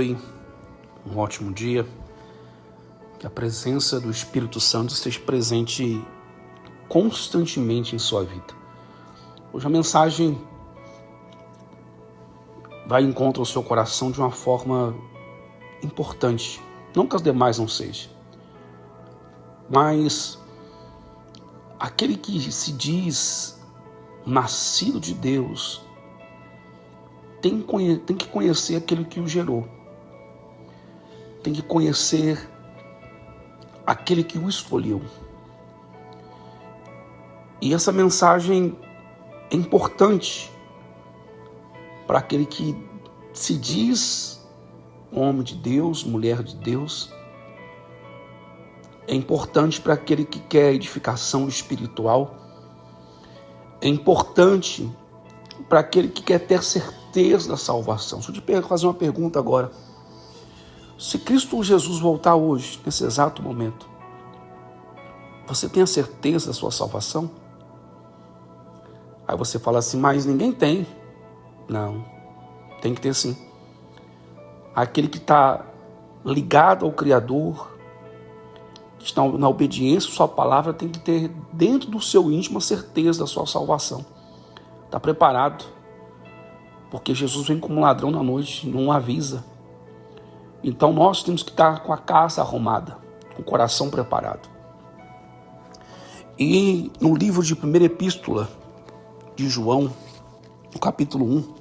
Um ótimo dia, que a presença do Espírito Santo esteja presente constantemente em sua vida. Hoje a mensagem vai em encontro ao seu coração de uma forma importante, não que as demais não sejam, mas aquele que se diz nascido de Deus tem que conhecer aquele que o gerou. Tem que conhecer aquele que o escolheu. E essa mensagem é importante para aquele que se diz homem de Deus, mulher de Deus. É importante para aquele que quer edificação espiritual. É importante para aquele que quer ter certeza da salvação. Deixa eu te fazer uma pergunta agora. Se Cristo Jesus voltar hoje, nesse exato momento, você tem a certeza da sua salvação? Aí você fala assim, mas ninguém tem. Não, tem que ter sim. Aquele que está ligado ao Criador, que está na obediência à sua palavra, tem que ter dentro do seu íntimo a certeza da sua salvação. Está preparado, porque Jesus vem como ladrão na noite, não avisa. Então nós temos que estar com a casa arrumada, com o coração preparado. E no livro de 1ª Epístola de João, no capítulo 1,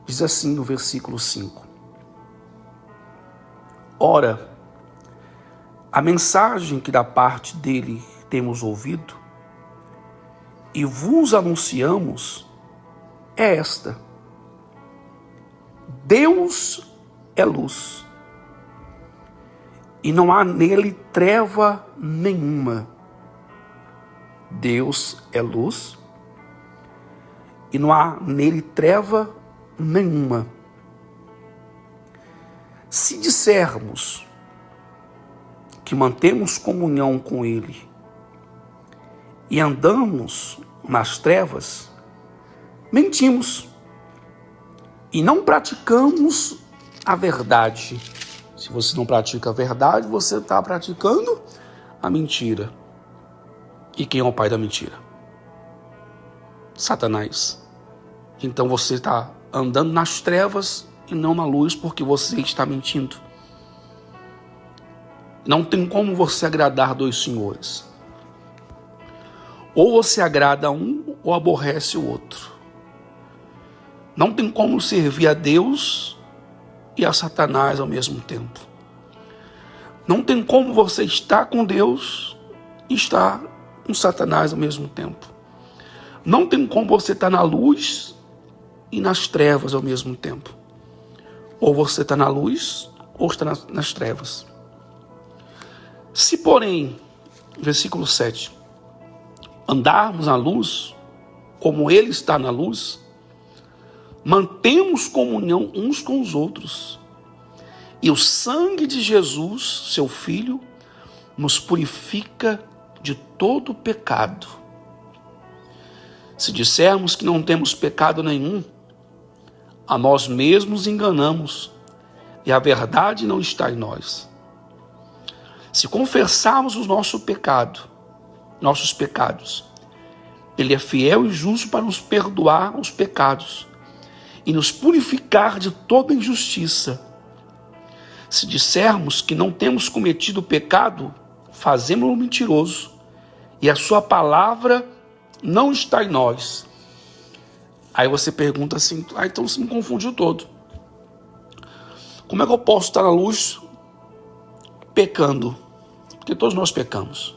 diz assim no versículo 5. Ora, a mensagem que da parte dele temos ouvido e vos anunciamos é esta: Deus é luz, e não há nele treva nenhuma. Deus é luz, e não há nele treva nenhuma. Se dissermos que mantemos comunhão com ele e andamos nas trevas, mentimos e não praticamos a verdade. Se você não pratica a verdade, você está praticando a mentira. E quem é o pai da mentira? Satanás. Então você está andando nas trevas e não na luz, porque você está mentindo. Não tem como você agradar dois senhores. Ou você agrada um ou aborrece o outro. Não tem como servir a Deus e a Satanás ao mesmo tempo. Não tem como você estar com Deus e estar com Satanás ao mesmo tempo. Não tem como você estar na luz e nas trevas ao mesmo tempo. Ou você está na luz ou está nas trevas. Se, porém, versículo 7, andarmos na luz, como ele está na luz, mantemos comunhão uns com os outros. E o sangue de Jesus, seu Filho, nos purifica de todo pecado. Se dissermos que não temos pecado nenhum, a nós mesmos enganamos, e a verdade não está em nós. Se confessarmos o nossos pecados, ele é fiel e justo para nos perdoar os pecados e nos purificar de toda injustiça. Se dissermos que não temos cometido pecado, fazemos-lo mentiroso, e a sua palavra não está em nós. Aí você pergunta assim, então você me confundiu todo. Como é que eu posso estar na luz pecando? Porque todos nós pecamos.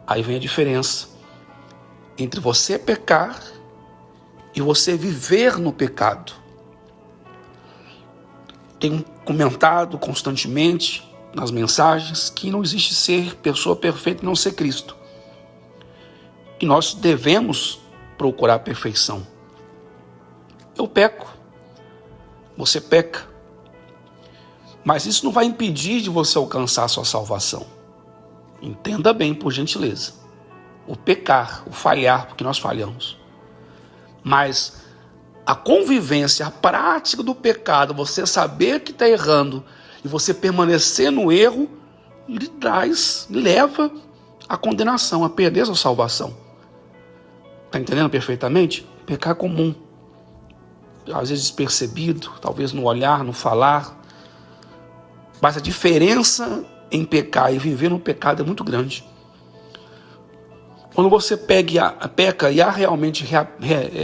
Aí vem a diferença entre você pecar e você viver no pecado. Tenho comentado constantemente nas mensagens que não existe ser pessoa perfeita e não ser Cristo. E nós devemos procurar a perfeição. Eu peco, você peca, mas isso não vai impedir de você alcançar a sua salvação. Entenda bem, por gentileza. O pecar, o falhar, porque nós falhamos. Mas A convivência, a prática do pecado, você saber que está errando e você permanecer no erro, lhe leva à condenação, a perder a sua salvação. Está entendendo perfeitamente? Pecado comum, às vezes despercebido, talvez no olhar, no falar. Mas a diferença em pecar e viver no pecado é muito grande. Quando você peca e há realmente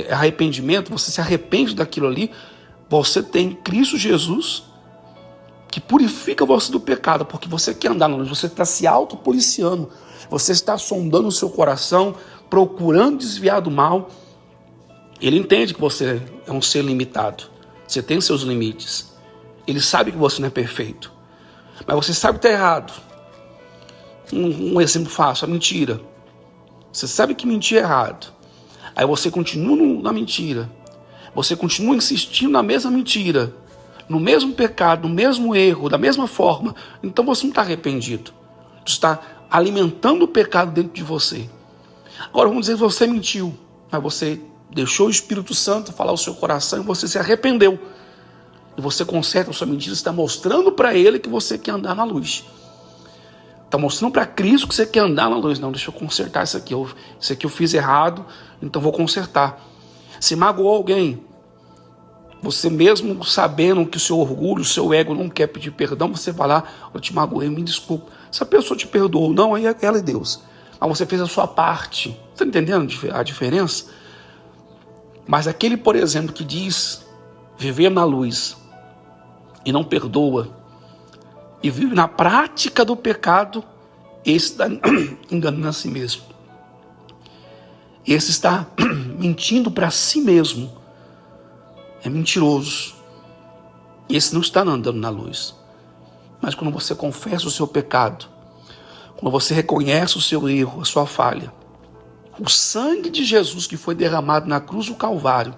arrependimento, você se arrepende daquilo ali, você tem Cristo Jesus que purifica você do pecado, porque você quer andar na luz, você está se autopoliciando, você está sondando o seu coração, procurando desviar do mal. Ele entende que você é um ser limitado, você tem seus limites, ele sabe que você não é perfeito, mas você sabe que está errado. Um exemplo fácil, a mentira. Você sabe que mentir é errado, aí você continua na mentira, você continua insistindo na mesma mentira, no mesmo pecado, no mesmo erro, da mesma forma. Então você não está arrependido, você está alimentando o pecado dentro de você. Agora vamos dizer que você mentiu, mas você deixou o Espírito Santo falar o seu coração e você se arrependeu, e você conserta a sua mentira, você está mostrando para ele que você quer andar na luz. Está mostrando para Cristo que você quer andar na luz. Não, deixa eu consertar isso aqui. Isso aqui eu fiz errado, então vou consertar. Se magoou alguém, você mesmo sabendo que o seu orgulho, o seu ego não quer pedir perdão, você vai lá, eu te magoei, me desculpa. Se a pessoa te perdoou ou não, aí é ela e Deus. Mas você fez a sua parte. Está entendendo a diferença? Mas aquele, por exemplo, que diz viver na luz e não perdoa, e vive na prática do pecado, esse está enganando a si mesmo. Esse está mentindo para si mesmo. É mentiroso. Esse não está andando na luz. Mas quando você confessa o seu pecado, quando você reconhece o seu erro, a sua falha, o sangue de Jesus que foi derramado na cruz do Calvário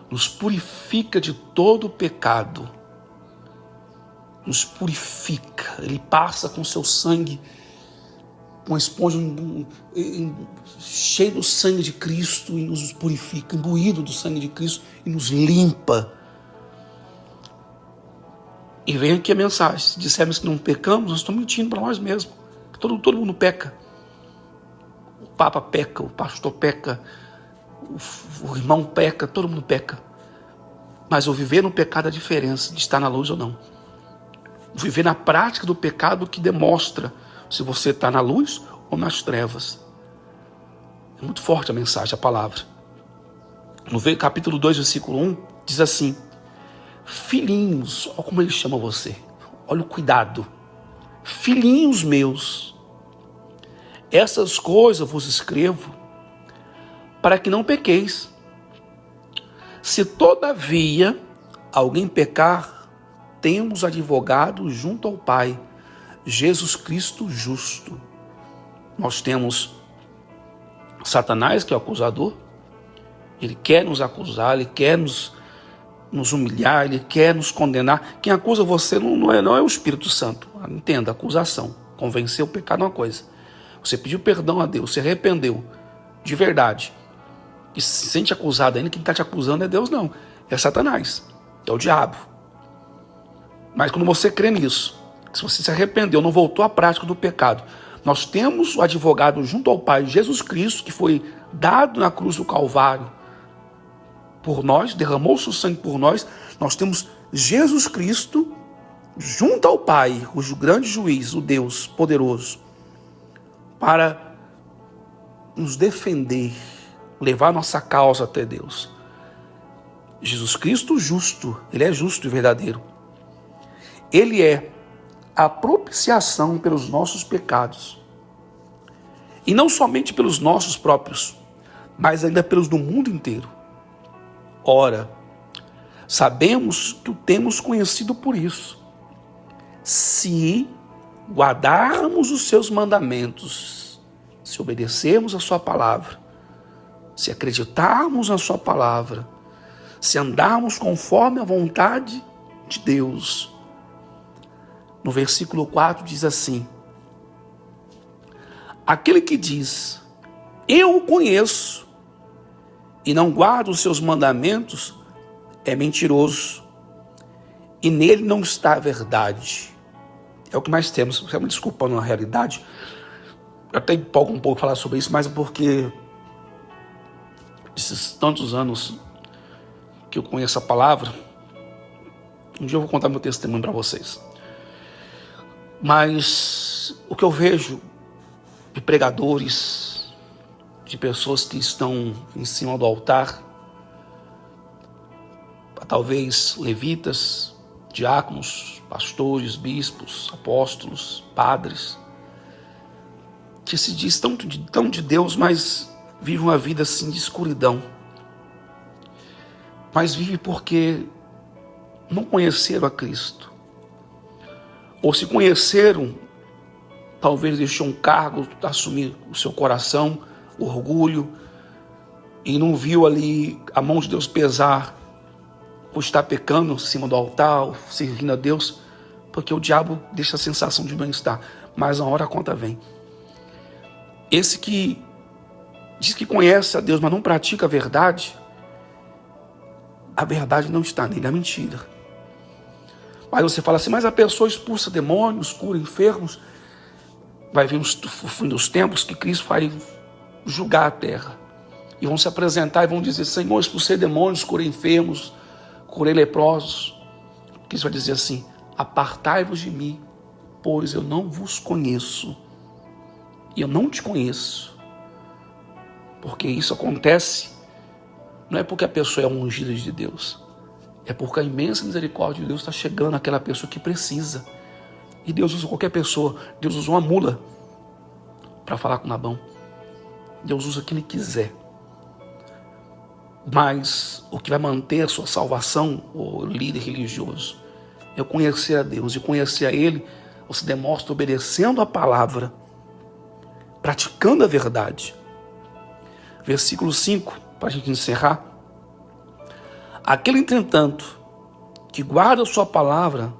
nos purifica de todo o pecado. Nos purifica, ele passa com seu sangue, uma esponja cheia do sangue de Cristo e nos purifica, imbuído do sangue de Cristo e nos limpa. E vem aqui a mensagem: se dissermos que não pecamos, nós estamos mentindo para nós mesmos. Todo mundo peca. O Papa peca, o pastor peca, o irmão peca, todo mundo peca. Mas o viver no pecado é a diferença de estar na luz ou não. Viver na prática do pecado que demonstra se você está na luz ou nas trevas. É muito forte a mensagem, a palavra. No capítulo 2, versículo 1, diz assim: filhinhos, olha como ele chama você, olha o cuidado. Filhinhos meus, essas coisas vos escrevo para que não pequeis. Se todavia alguém pecar, temos advogado junto ao Pai, Jesus Cristo justo. Nós temos Satanás, que é o acusador. Ele quer nos acusar, ele quer nos humilhar, ele quer nos condenar. Quem acusa você não é o Espírito Santo. Entenda, acusação. Convencer o pecado é uma coisa. Você pediu perdão a Deus, se arrependeu de verdade e se sente acusado ainda, quem está te acusando é Deus, não. É Satanás, é o diabo. Mas quando você crê nisso, se você se arrependeu, não voltou à prática do pecado, nós temos o advogado junto ao Pai, Jesus Cristo, que foi dado na cruz do Calvário por nós, derramou seu sangue por nós. Nós temos Jesus Cristo junto ao Pai, o grande juiz, o Deus poderoso, para nos defender, levar nossa causa até Deus. Jesus Cristo justo, ele é justo e verdadeiro. Ele é a propiciação pelos nossos pecados. E não somente pelos nossos próprios, mas ainda pelos do mundo inteiro. Ora, sabemos que o temos conhecido por isso. Se guardarmos os seus mandamentos, se obedecermos a sua palavra, se acreditarmos na sua palavra, se andarmos conforme a vontade de Deus. No versículo 4 diz assim: aquele que diz, eu o conheço, e não guarda os seus mandamentos é mentiroso, e nele não está a verdade. É o que mais temos. Você me desculpando na realidade, eu até empolgo um pouco falar sobre isso, mas é porque esses tantos anos que eu conheço a palavra, um dia eu vou contar meu testemunho para vocês. Mas o que eu vejo de pregadores, de pessoas que estão em cima do altar, talvez levitas, diáconos, pastores, bispos, apóstolos, padres, que se diz tão de Deus, mas vive uma vida assim de escuridão. Mas vive porque não conheceram a Cristo. Ou se conheceram, talvez deixou um cargo, assumir o seu coração, orgulho, e não viu ali a mão de Deus pesar por estar pecando em cima do altar, servindo a Deus, porque o diabo deixa a sensação de bem-estar, mas na hora a conta vem. Esse que diz que conhece a Deus, mas não pratica a verdade não está nele, é mentira. Mas você fala assim, mas a pessoa expulsa demônios, cura enfermos. Vai vir o fim dos tempos que Cristo vai julgar a terra. E vão se apresentar e vão dizer, Senhor, expulsei demônios, curei enfermos, curei leprosos. Cristo vai dizer assim, apartai-vos de mim, pois eu não vos conheço. E eu não te conheço. Porque isso acontece, não é porque a pessoa é ungida de Deus, é porque a imensa misericórdia de Deus está chegando àquela pessoa que precisa. E Deus usa qualquer pessoa. Deus usou uma mula para falar com Nabão. Deus usa quem Ele quiser. Mas o que vai manter a sua salvação, o líder religioso, é conhecer a Deus. E conhecer a Ele, você demonstra obedecendo a palavra, praticando a verdade. Versículo 5, para a gente encerrar. Aquele, entretanto, que guarda a sua palavra,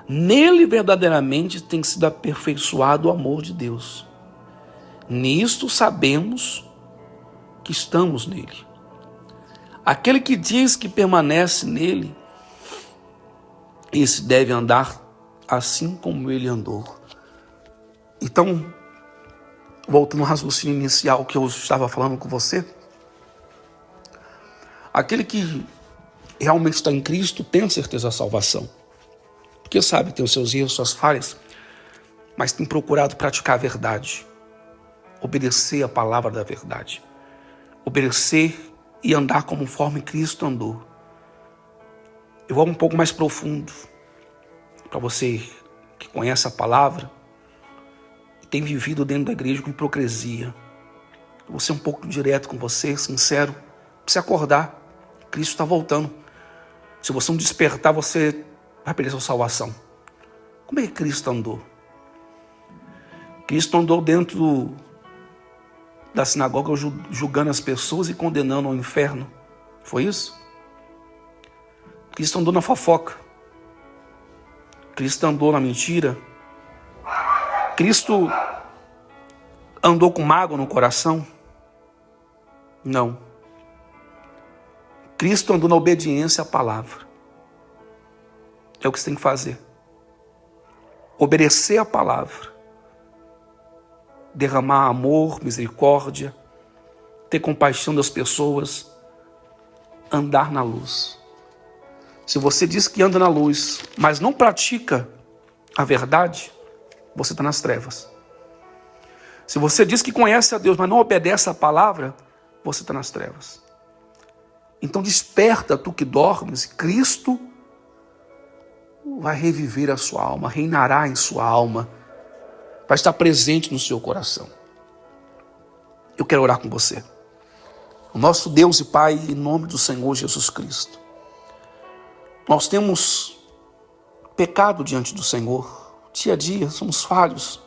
nele verdadeiramente tem sido aperfeiçoado o amor de Deus. Nisto sabemos que estamos nele. Aquele que diz que permanece nele, esse deve andar assim como ele andou. Então, voltando ao raciocínio inicial que eu estava falando com você, aquele que realmente está em Cristo tem certeza da salvação. Porque sabe, tem os seus erros, suas falhas, mas tem procurado praticar a verdade, obedecer a palavra da verdade, obedecer e andar conforme Cristo andou. Eu vou um pouco mais profundo, para você que conhece a palavra e tem vivido dentro da igreja com hipocrisia. Eu vou ser um pouco direto com você, sincero, para você acordar. Cristo está voltando. Se você não despertar, você vai perder sua salvação. Como é que Cristo andou? Cristo andou dentro da sinagoga julgando as pessoas e condenando ao inferno. Foi isso? Cristo andou na fofoca. Cristo andou na mentira. Cristo andou com mágoa no coração? Não. Cristo andou na obediência à palavra. É o que você tem que fazer. Obedecer à palavra. Derramar amor, misericórdia, ter compaixão das pessoas, andar na luz. Se você diz que anda na luz, mas não pratica a verdade, você está nas trevas. Se você diz que conhece a Deus, mas não obedece à palavra, você está nas trevas. Então desperta, tu que dormes, Cristo vai reviver a sua alma, reinará em sua alma, vai estar presente no seu coração. Eu quero orar com você. O nosso Deus e Pai, em nome do Senhor Jesus Cristo, nós temos pecado diante do Senhor, dia a dia, somos falhos,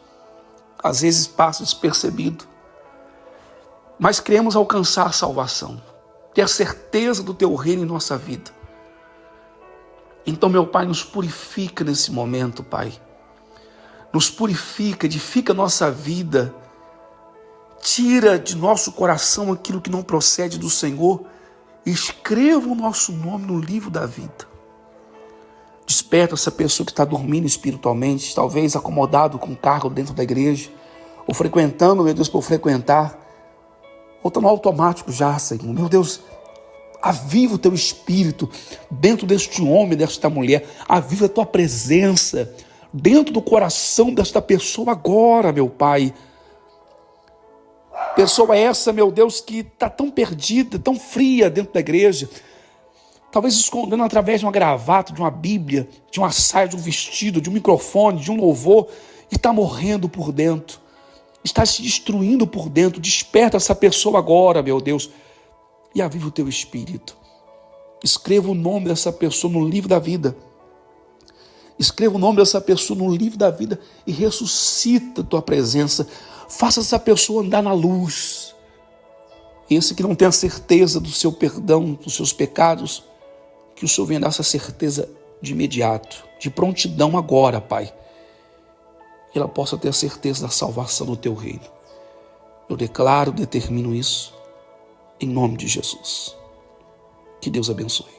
às vezes passa despercebido, mas queremos alcançar a salvação, ter a certeza do Teu reino em nossa vida. Então, meu Pai, nos purifica nesse momento, Pai. Nos purifica, edifica a nossa vida, tira de nosso coração aquilo que não procede do Senhor. Escreva o nosso nome no livro da vida. Desperta essa pessoa que está dormindo espiritualmente, talvez acomodado com cargo dentro da igreja, ou frequentando, meu Deus, por frequentar, ou está no automático já, Senhor. Meu Deus, aviva o teu espírito dentro deste homem, desta mulher. Aviva a tua presença dentro do coração desta pessoa agora, meu Pai. Pessoa essa, meu Deus, que está tão perdida, tão fria dentro da igreja, talvez escondendo através de uma gravata, de uma Bíblia, de uma saia, de um vestido, de um microfone, de um louvor, e está morrendo por dentro, está se destruindo por dentro. Desperta essa pessoa agora, meu Deus, e aviva o teu espírito. Escreva o nome dessa pessoa no livro da vida. Escreva o nome dessa pessoa no livro da vida e ressuscita a tua presença. Faça essa pessoa andar na luz. Esse que não tem a certeza do seu perdão, dos seus pecados, que o Senhor venha dar essa certeza de imediato, de prontidão agora, Pai. Que ela possa ter a certeza da salvação do teu reino. Eu declaro, determino isso, em nome de Jesus. Que Deus abençoe.